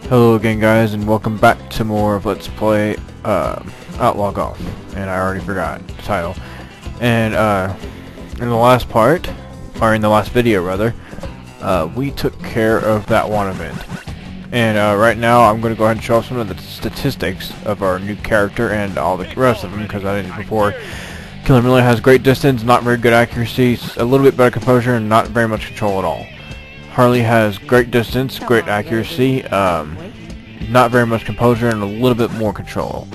Hello again, guys, and welcome back to more of Let's Play Outlaw Golf. And I already forgot the title. And in the last part, or in the last video rather, we took care of that one event. And right now I'm going to go ahead and show off some of the statistics of our new character and all the rest of them, because I didn't before. Killer Miller has great distance, not very good accuracy, a little bit better composure, and not very much control at all. Harley has great distance, great accuracy, not very much composure, and a little bit more control.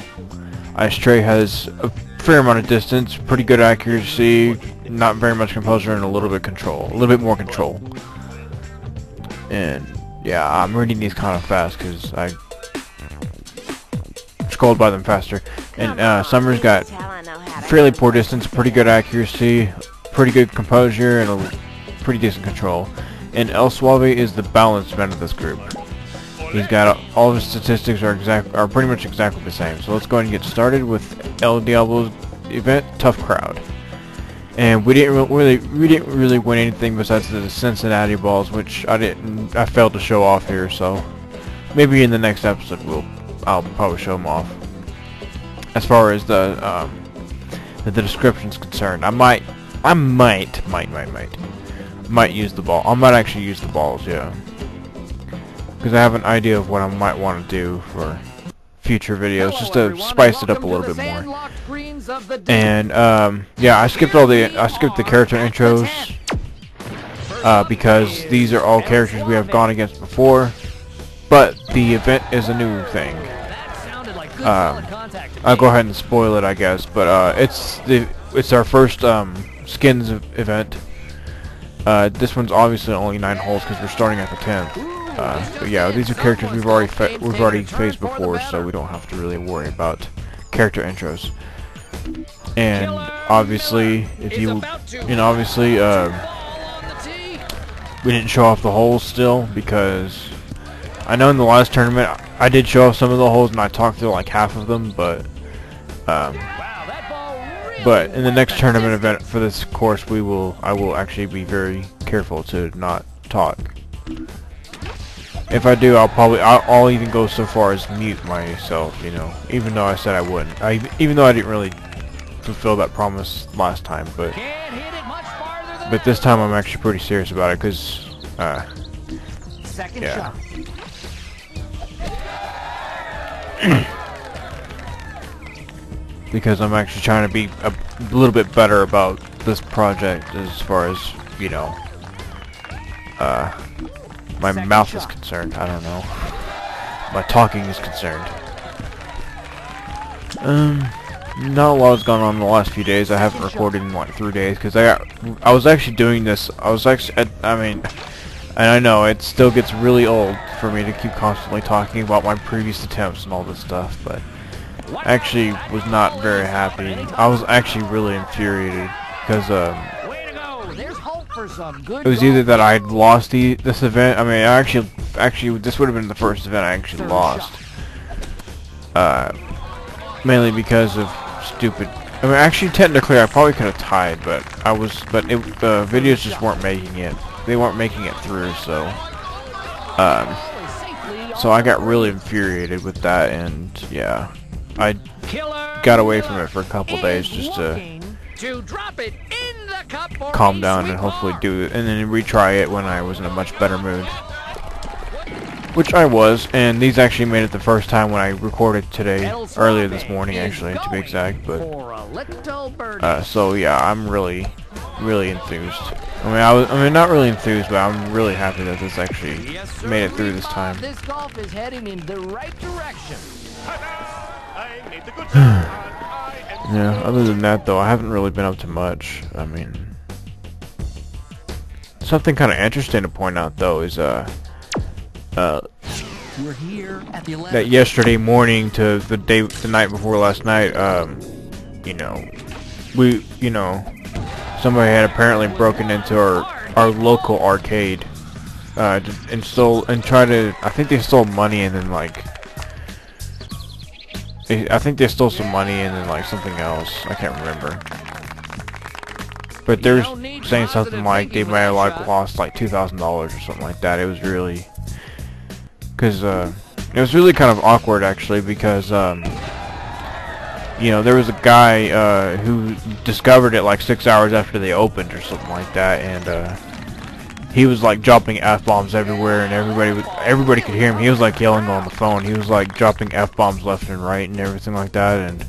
Ice Tray has a fair amount of distance, pretty good accuracy, not very much composure, and a little bit more control. And yeah, I'm reading these kind of fast because I scrolled by them faster. And Summer's got fairly poor distance, pretty good accuracy, pretty good composure, and a pretty decent control. And El Suave is the balanced man of this group. He's got all of his statistics are pretty much exactly the same. So let's go ahead and get started with El Diablo's event, Tough Crowd. And we didn't really win anything besides the Cincinnati balls, which I failed to show off here. So maybe in the next episode I'll probably show them off. As far as the description's concerned, I might use the ball. I might actually use the balls, yeah. Because I have an idea of what I might want to do for future videos, just to spice it up a little bit more. And yeah, I skipped the character intros because these are all characters we have gone against before. But the event is a new thing. I'll go ahead and spoil it, I guess. But it's our first skins event. This one's obviously only 9 holes because we're starting at the 10th. But yeah, these are characters we've already faced before, so we don't have to really worry about character intros. And obviously, we didn't show off the holes still, because I know in the last tournament I did show off some of the holes and I talked through like half of them, but in the next tournament event for this course, I will actually be very careful to not talk. If I do, I'll even go so far as mute myself, you know, even though I said I wouldn't. Even though I didn't really fulfill that promise last time, but this time I'm actually pretty serious about it, because yeah. Because I'm actually trying to be a little bit better about this project as far as, you know, my mouth is concerned. I don't know. My talking is concerned. Not a lot has gone on in the last few days. I haven't recorded in like 3 days because I was actually doing this. I mean, and I know it still gets really old for me to keep constantly talking about my previous attempts and all this stuff, but I actually was not very happy. I was actually really infuriated because it was either that I'd lost this event. I mean, actually this would have been the first event I actually lost. Mainly because of stupid. I mean, actually, technically, I probably could have tied, but the videos just weren't making it. They weren't making it through, so I got really infuriated with that, and yeah, I got away from it for a couple days just to calm down and hopefully do it, and then retry it when I was in a much better mood. Which I was, and these actually made it the first time when I recorded today, earlier this morning actually, to be exact, but so yeah, I'm really enthused. I mean not really enthused, but I'm really happy that this actually made it through this time. This golf is heading in the right direction. Yeah, other than that though, I haven't really been up to much. I mean, something kind of interesting to point out though is we're here at the that yesterday morning to the night before last night, somebody had apparently broken into our local arcade, and I think they stole money, and then like I think they stole some money and then like something else. I can't remember. But they're saying something like they might have like lost like $2,000 or something like that. It was really because It was really kind of awkward actually because you know, there was a guy who discovered it like 6 hours after they opened or something like that, and he was like dropping F-bombs everywhere, and everybody could hear him. He was like yelling on the phone. He was like dropping F-bombs left and right and everything like that, and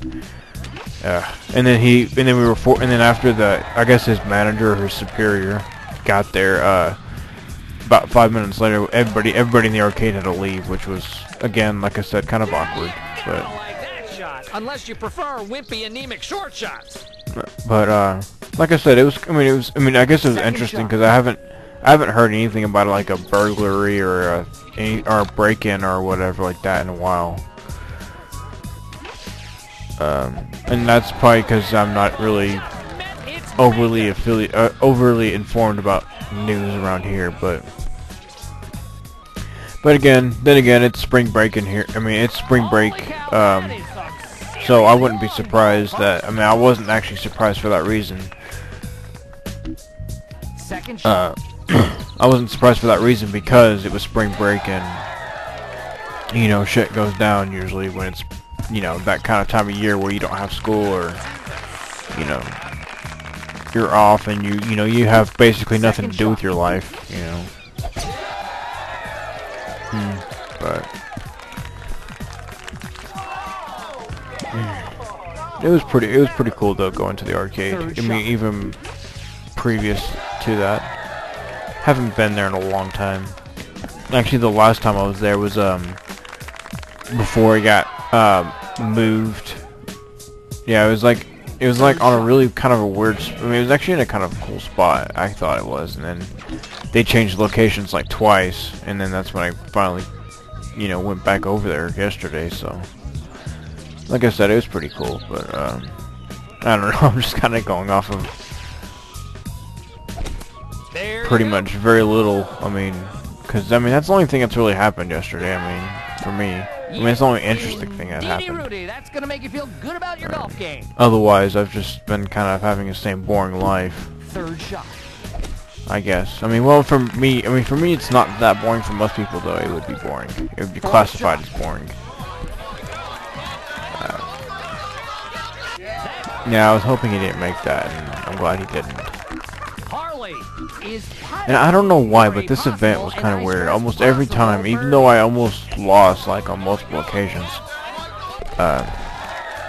then after the, I guess his manager or his superior got there, about 5 minutes later, everybody in the arcade had to leave, which was, again, like I said, kind of awkward. But unless you prefer wimpy, anemic short shots. But like I said, it was. I mean, I guess it was interesting because I haven't heard anything about like a burglary or a break-in or whatever like that in a while. And that's probably because I'm not really overly informed about news around here, but then again, it's spring break in here. I mean, it's spring break, so I wouldn't be surprised that. I mean, I wasn't actually surprised for that reason. I wasn't surprised for that reason because it was spring break, and you know, shit goes down usually when it's, you know, that kind of time of year where you don't have school, or you know, you're off and you know, you have basically nothing to do with your life, you know. But it was pretty cool though, going to the arcade. I mean, even previous to that, haven't been there in a long time. Actually, the last time I was there was before it got moved. Yeah, it was like on a really kind of a weird. I mean, it was actually in a kind of cool spot, I thought it was, and then they changed locations like twice, and then that's when I finally, you know, went back over there yesterday. So, like I said, it was pretty cool, but I don't know. I'm just kind of going off of pretty much very little. I mean, because I mean that's the only thing that's really happened yesterday. I mean, for me. I mean, it's the only interesting thing that happened. Rudy, that's gonna make you feel good about your golf game. Otherwise, I've just been kind of having the same boring life. Third shot. I guess. I mean, well, for me, it's not that boring. For most people, though, it would be boring. It would be classified as boring. Yeah, I was hoping he didn't make that, and I'm glad he didn't. And I don't know why, but this event was kind of weird. Almost every time, even though I almost lost, like, on multiple occasions.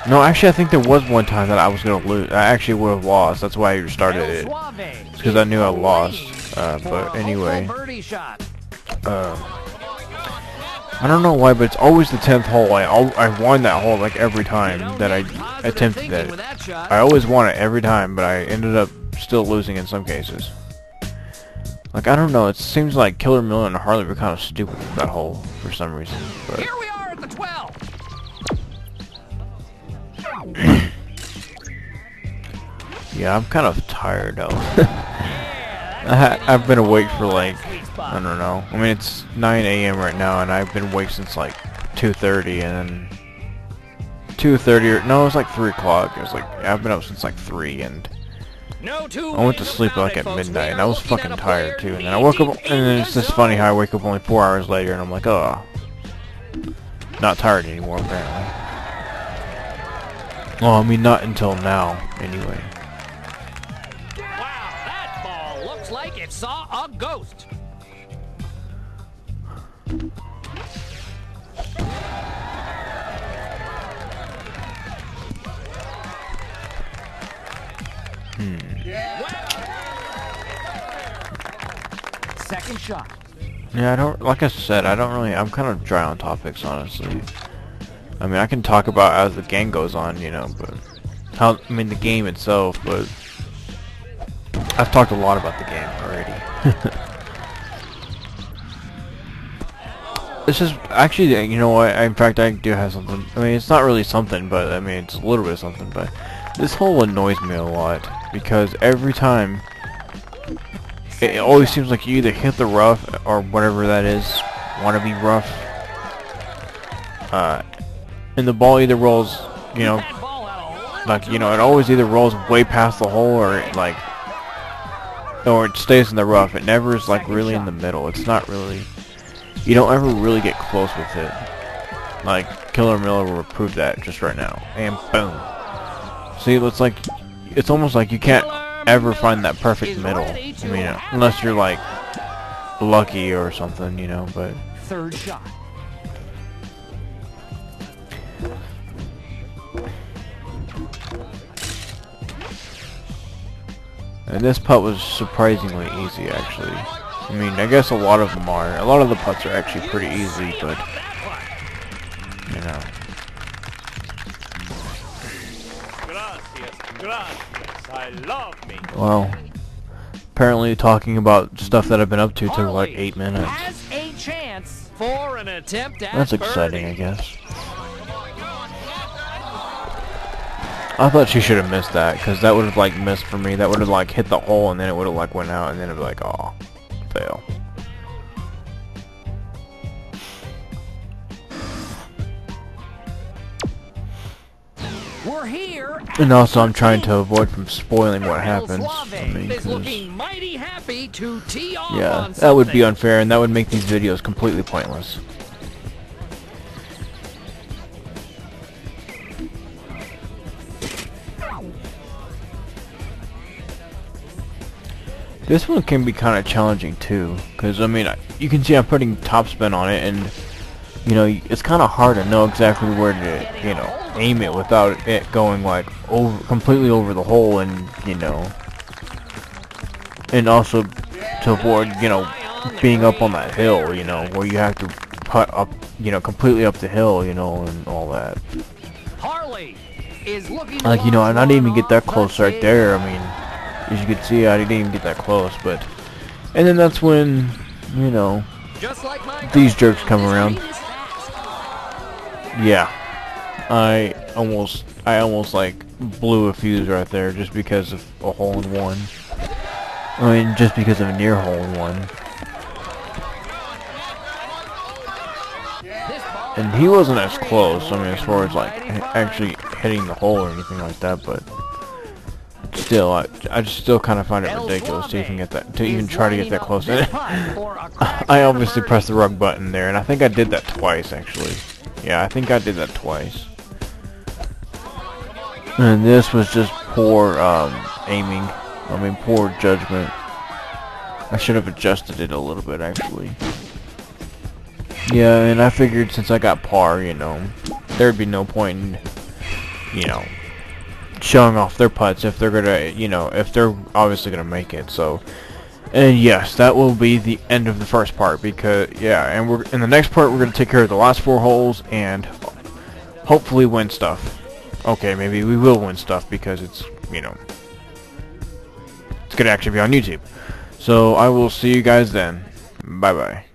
No, actually, I think there was one time that I was going to lose. I actually would have lost. That's why I restarted it. It's because I knew I lost. But anyway. I don't know why, but it's always the 10th hole. I won that hole, like, every time that I attempted it. I always won it every time, but I ended up still losing in some cases. Like, I don't know, it seems like Killer Miller and Harley were kind of stupid with that hole for some reason. But here we are at the 12. Yeah, I'm kind of tired though. I've been awake for like, I don't know. I mean, it's 9 a.m. right now, and I've been awake since like 2:30, and then 2:30 or no, it was like 3 o'clock. It was like I've been up since like 3, and I went to sleep like at midnight, and I was fucking tired too. And then I woke up, and then it's just funny how I wake up only 4 hours later, and I'm like, oh, not tired anymore apparently. Well, I mean, not until now, anyway. Wow, that ball looks like it saw a ghost. Second shot. Yeah, like I said, I'm kind of dry on topics, honestly. I mean, I can talk about as the game goes on, you know, but the game itself, but I've talked a lot about the game already. This is actually, you know what, in fact, I do have something. I mean, it's not really something, but I mean, it's a little bit of something, but this hole annoys me a lot, because every time, it always seems like you either hit the rough, or whatever that is, wannabe rough, and the ball either rolls, you know, like, you know, it always either rolls way past the hole, or it stays in the rough. It never is, like, really in the middle. It's not really, you don't ever really get close with it. Like, Killer Miller will prove that just right now. And boom. See, it's almost like you can't ever find that perfect middle. I mean, unless you're like lucky or something, you know, but Third shot. and this putt was surprisingly easy, actually. I mean, I guess a lot of them are. A lot of the putts are actually pretty easy, but you know. Gracias, I love me. Well, apparently talking about stuff that I've been up to took like 8 minutes. Has a chance for an attempt at That's exciting, I birdie. guess. I thought she should have missed that, because that would have like missed for me. That would have like hit the hole, and then it would have like went out, and then it'd be like, oh, fail. We're here. And also, I'm trying to avoid from spoiling what happens. I mean, is 'cause looking mighty happy to tee off yeah, on that would be something. unfair, and that would make these videos completely pointless. This one can be kind of challenging too, because I mean, you can see I'm putting topspin on it, and you know, it's kind of hard to know exactly where to, you know, aim it without it going like completely over the hole, and you know, and also to avoid, you know, being up on that hill, you know, where you have to putt up, you know, completely up the hill, you know, and all that. Harley is looking Like, you know, and I didn't even get that off close the right there. I mean, as you can see, I didn't even get that close, but, and then that's when, you know, just like my these jerks come around. This fast. Yeah, I almost like blew a fuse right there just because of a hole-in-one. I mean, just because of a near hole-in-one. And he wasn't as close, I mean, as far as like actually hitting the hole or anything like that, but still, I just still kind of find it ridiculous to even get that, to even try to get that close. I obviously pressed the wrong button there, and I think I did that twice, actually. Yeah, I think I did that twice. And this was just poor aiming. I mean, poor judgment. I should have adjusted it a little bit, actually. Yeah, and I figured since I got par, you know, there'd be no point in, you know, showing off their putts if they're gonna, you know, if they're obviously gonna make it. So, and yes, that will be the end of the first part, because yeah, and we're in the next part we're gonna take care of the last 4 holes and hopefully win stuff. Okay, maybe we will win stuff because it's, you know, it's gonna actually be on YouTube. So I will see you guys then. Bye bye.